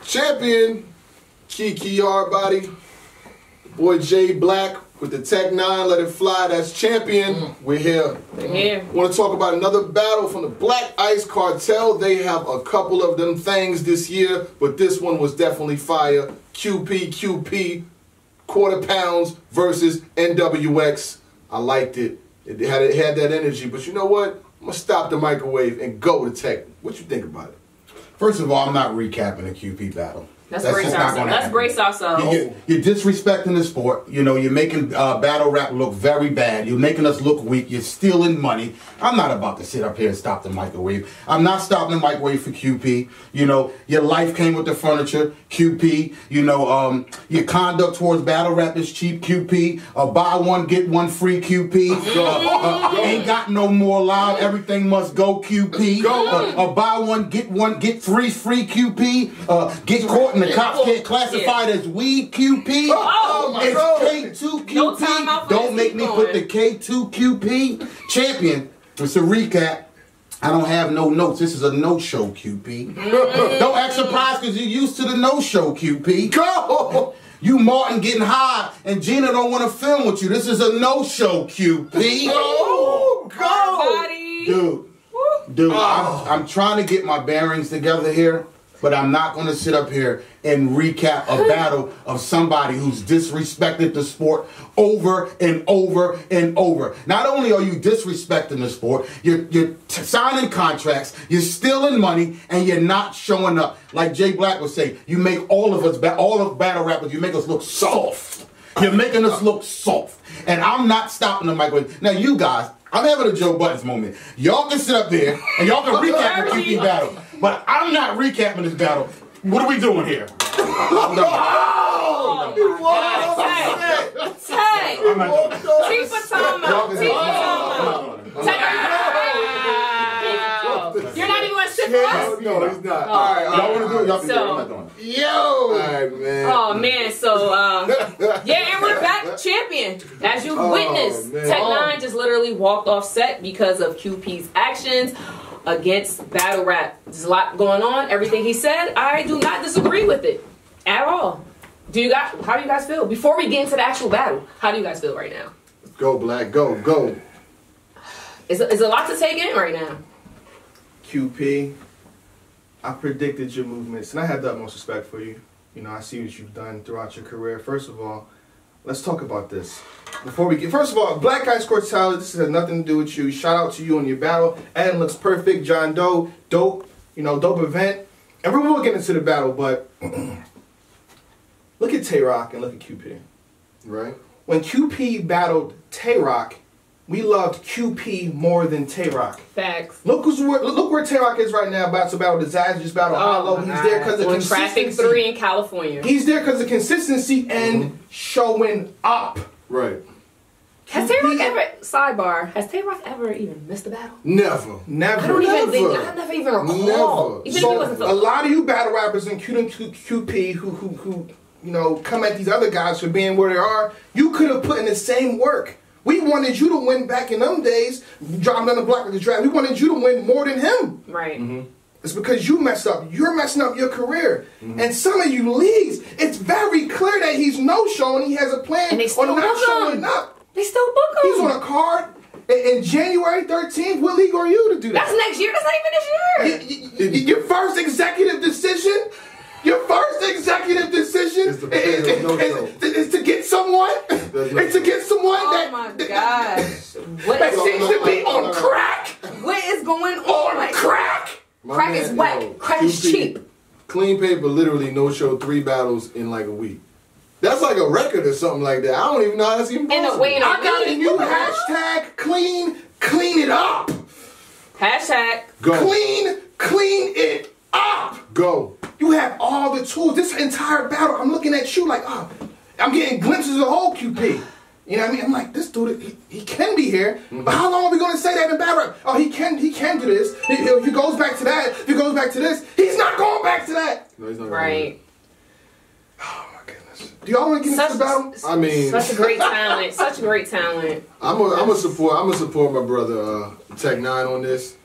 Champion, Kiki Hardbody, boy Jay Black with the Tech 9, Let It Fly. That's Champion. We're here. We're here. Want to talk about another battle from the Black Ice Cartel. They have a couple of them things this year, but this one was definitely fire. QP, Quarter Pounds versus NWX. I liked it. It had that energy, but you know what? I'm going to stop the microwave and go to Tech. What you think about it? First of all, I'm not recapping the QP battle. Let's brace ourselves. You're disrespecting the sport. You know, you're making battle rap look very bad. You're making us look weak. You're stealing money. I'm not about to sit up here and stop the microwave. I'm not stopping the microwave for QP. You know, your life came with the furniture, QP. You know, your conduct towards battle rap is cheap, QP. Buy one, get one free, QP. Ain't got no more loud. Everything must go, QP. Buy one, get three free, QP. Get caught and the cops can't classify it as weed, QP. It's K2 QP. Don't make me put the K2 QP. Champion. It's a recap. I don't have no notes. This is a no-show, QP. Don't act surprised because you're used to the no-show, QP. Go! You Martin getting high and Gina don't want to film with you. This is a no-show, QP. Go! Dude, I'm trying to get my bearings together here. But I'm not going to sit up here and recap a battle of somebody who's disrespected the sport over and over and over. Not only are you disrespecting the sport, you're signing contracts, you're stealing money, and you're not showing up. Like Jay Black would say, you make all of battle rappers, you make us look soft. You're making us look soft. And I'm not stopping the microwave. Now, you guys, I'm having a Joe Buttons moment. Y'all can sit up there and y'all can recap the QP battle. But I'm not recapping this battle. What are we doing here? Tay! Chief of timeout. You're not even going to sit for us? No, he's not. All right, y'all want to do it? Y'all can do it. I'm not doing it. Yo! All right, man. Oh, man. So, yeah, and we're back. Champion. As you witnessed, Tech 9 just literally walked off set because of QP's actions against battle rap. There's a lot going on. Everything he said, I do not disagree with it at all. How do you guys feel? Before we get into the actual battle, how do you guys feel right now? Go, Black. Go. Is a lot to take in right now. QP, I predicted your movements, and I have the utmost respect for you. You know, I see what you've done throughout your career. First of all, let's talk about this. First of all, Black Ice Cartel, this has nothing to do with you. Shout out to you on your battle. Eden looks perfect. John Doe, dope. You know, dope event. And we will get into the battle, but look at Tay-Rock and look at QP. Right. When QP battled Tay-Rock, we loved QP more than Tay-Rock. Facts. Look where Tay-Rock is right now. About to battle Desire, just battle Hollow. He's there because of consistency. Traffic 3 in California. He's there because of consistency and showing up. Right. Has Tay-Rock ever even missed a battle? Never. I never even recall. Even So a lot of you battle rappers, including QP, who you know come at these other guys for being where they are, you could have put in the same work. We wanted you to win back in them days, dropping on the block of the draft. We wanted you to win more than him. Right. It's because you messed up. You're messing up your career. And some of you leagues, it's very clear that he's no-showing. He has a plan on not showing up. They still book him. He's on a card in January 13th. What league are you to do that? That's next year. That's not even this year. Your first executive decision? Your first executive decision is to get someone? It's to get someone that seems to be on crack? What is going on? Crack? Crack is whack. Crack is cheap. Clean Paper literally no-show 3 battles in like a week. That's like a record or something like that. I don't even know how that's even possible. I got a new hashtag, clean it up. Hashtag. Go. Clean it up. Go. You have all the tools. This entire battle, I'm looking at you like, I'm getting glimpses of the whole QP. You know what I mean? I'm like, this dude, he can be here, but how long are we going to say that in battle rap? Oh, he can do this. If he goes back to that, if he goes back to this, he's not going back to that. No, he's not. Right. Oh my goodness. Do y'all want to get into the battle? I mean, such a great talent. Such a great talent. I'm a support my brother Tech 9 on this.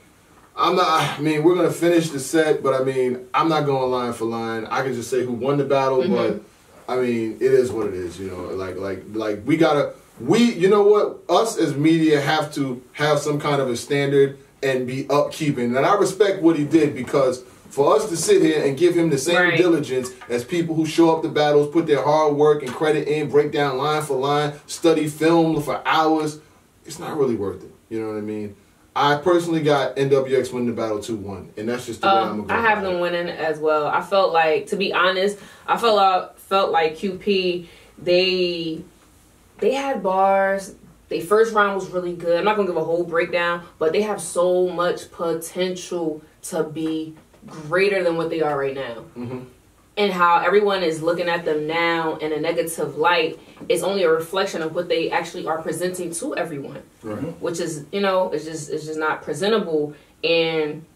I'm not. I mean, we're gonna finish the set, but I mean, I'm not going line for line. I can just say who won the battle, but I mean, it is what it is. You know, like we gotta. You know what? Us as media have to have some kind of a standard and be upkeeping. And I respect what he did, because for us to sit here and give him the same diligence as people who show up to battles, put their hard work and credit in, break down line for line, study film for hours, it's not really worth it. You know what I mean? I personally got NWX winning the battle 2-1, and that's just the way I'm going to go. I have them winning as well. I felt like, to be honest, I felt like QP, they had bars. Their first round was really good. I'm not going to give a whole breakdown, but they have so much potential to be greater than what they are right now. And how everyone is looking at them now in a negative light is only a reflection of what they actually are presenting to everyone. Which is, you know, it's just not presentable. And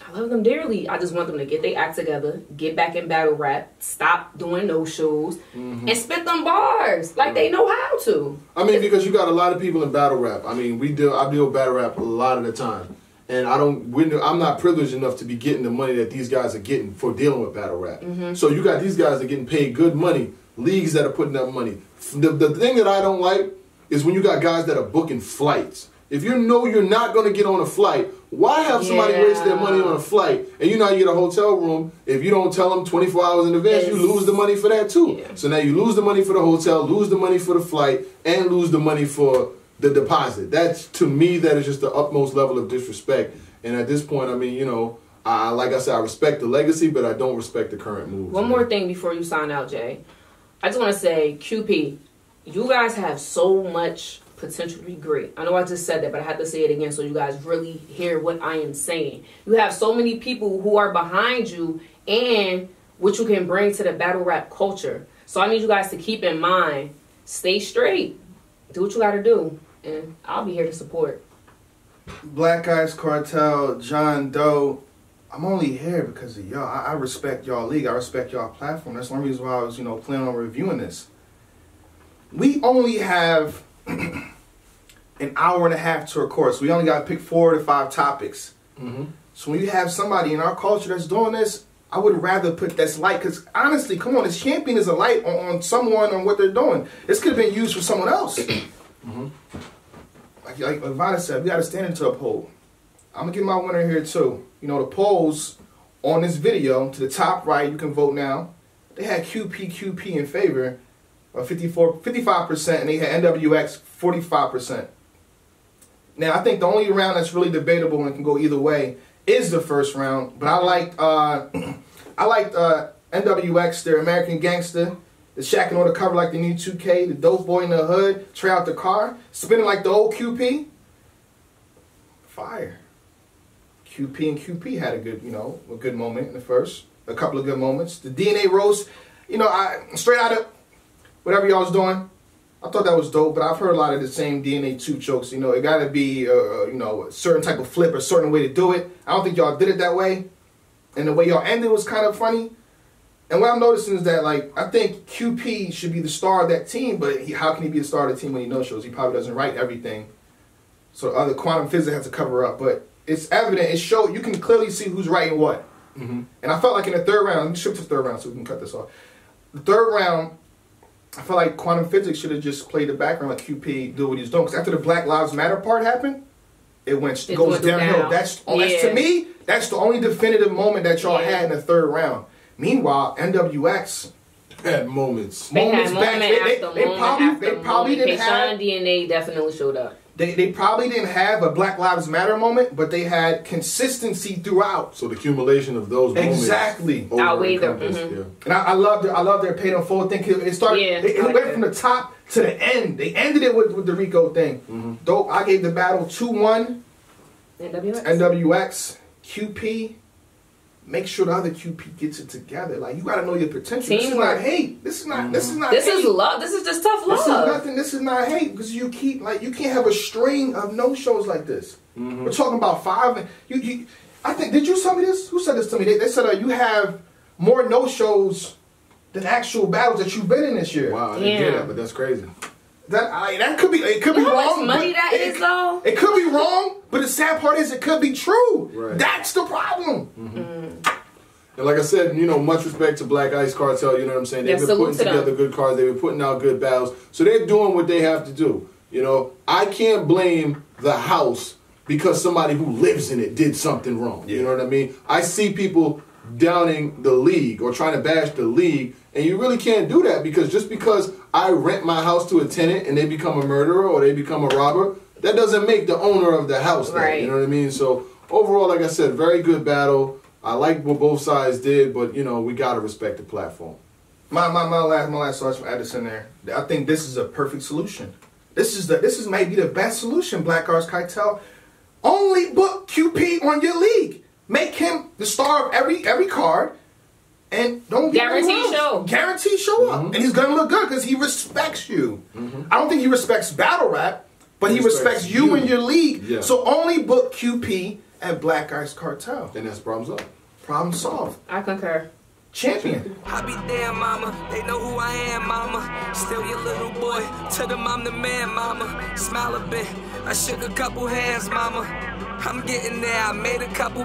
I love them dearly. I just want them to get their act together, get back in battle rap, stop doing no shows, and spit them bars like they know how to. I mean, because you got a lot of people in battle rap. I mean, I deal with battle rap a lot of the time. And I'm not privileged enough to be getting the money that these guys are getting for dealing with battle rap. So you got these guys that are getting paid good money, leagues that are putting up money. The thing that I don't like is when you got guys that are booking flights. If you know you're not going to get on a flight, why have somebody waste their money on a flight? And you know how you get a hotel room, if you don't tell them 24 hours in advance, you lose the money for that too. So now you lose the money for the hotel, lose the money for the flight, and lose the money for the deposit. That's, to me, that is just the utmost level of disrespect. And at this point, I mean, you know, like I said, I respect the legacy, but I don't respect the current moves. One more thing before you sign out, Jay. I just want to say, QP, you guys have so much potential to be great. I know I just said that, but I have to say it again so you guys really hear what I am saying. You have so many people who are behind you and what you can bring to the battle rap culture. So I need you guys to keep in mind, stay straight, do what you got to do, and I'll be here to support. Black Ice Cartel, John Doe, I'm only here because of y'all. I respect y'all league. I respect y'all platform. That's one reason why I was, you know, planning on reviewing this. We only have an hour and a half to record, so we only got to pick 4 to 5 topics. So when you have somebody in our culture that's doing this, I would rather put this light, because honestly, come on, this champion is a light on someone, on what they're doing. This could have been used for someone else. Like Vada said, we got to stand into a poll. I'm going to get my winner here too. You know, the polls on this video, to the top right, you can vote now. They had QP in favor of 55%, and they had NWX 45%. Now, I think the only round that's really debatable and can go either way is the first round. But I liked NWX, their American Gangster, the shacking on the cover like the new 2K, the dope boy in the hood, tray out the car, spinning like the old QP. Fire. QP and QP had a good moment in the first. A couple of good moments. The DNA roast, you know, straight out of whatever y'all was doing, I thought that was dope, but I've heard a lot of the same DNA 2 jokes. You know, it got to be, you know, a certain type of flip, a certain way to do it. I don't think y'all did it that way. And the way y'all ended was kind of funny. And what I'm noticing is that, like, I think QP should be the star of that team, but how can he be the star of the team when he no-shows? He probably doesn't write everything. So other quantum physics has to cover up. But it's evident, you can clearly see who's writing what. And I felt like in the third round, let me shift to the third round so we can cut this off. The third round, I felt like quantum physics should have just played the background, like QP do what he's doing. Because after the Black Lives Matter part happened, it goes downhill. That's to me, that's the only definitive moment that y'all had in the third round. Meanwhile, NWX had moments. They probably didn't have. DNA definitely showed up. They probably didn't have a Black Lives Matter moment, but they had consistency throughout. So the accumulation of those moments outweighed them. And I love their paid on forward thing. It started. It went from the top to the end. They ended it with the Rico thing. Dope. I gave the battle 2-1. NWX. QP. Make sure the other QP gets it together. Like, you gotta know your potential. This is not hate. This is not. This is not. This hate. Is love. This is just tough love. This is nothing. This is not hate, because you can't have a string of no shows like this. We're talking about 5. I think, did you tell me this? Who said this to me? They said you have more no shows than actual battles that you've been in this year. Wow, I didn't hear that, but that's crazy. That could be. It could be wrong. How much money that is, though? It could be wrong, but the sad part is it could be true. Right. That's the problem. And like I said, you know, much respect to Black Ice Cartel, you know what I'm saying? They've been putting together good cards. They've been putting out good battles. So they're doing what they have to do. You know, I can't blame the house because somebody who lives in it did something wrong. You know what I mean? I see people downing the league or trying to bash the league, and you really can't do that because just because I rent my house to a tenant and they become a murderer or they become a robber, that doesn't make the owner of the house that. You know what I mean? So overall, like I said, very good battle. I like what both sides did, but you know, we gotta respect the platform. My last thoughts from Edison there. I think this is a perfect solution. This is maybe the best solution, Black Ice Cartel. Only book QP on your league. Make him the star of every card, and don't guarantee show up, and he's gonna look good because he respects you. I don't think he respects battle rap, but he respects you in your league. Yeah. So only book QP at Black Ice Cartel. And that's problem solved. Problem solved. I concur. Champion. I be damn, mama. They know who I am, mama. Still your little boy. Tell them I'm the man, mama. Smile a bit. I shook a couple hands, mama. I'm getting there. I made a couple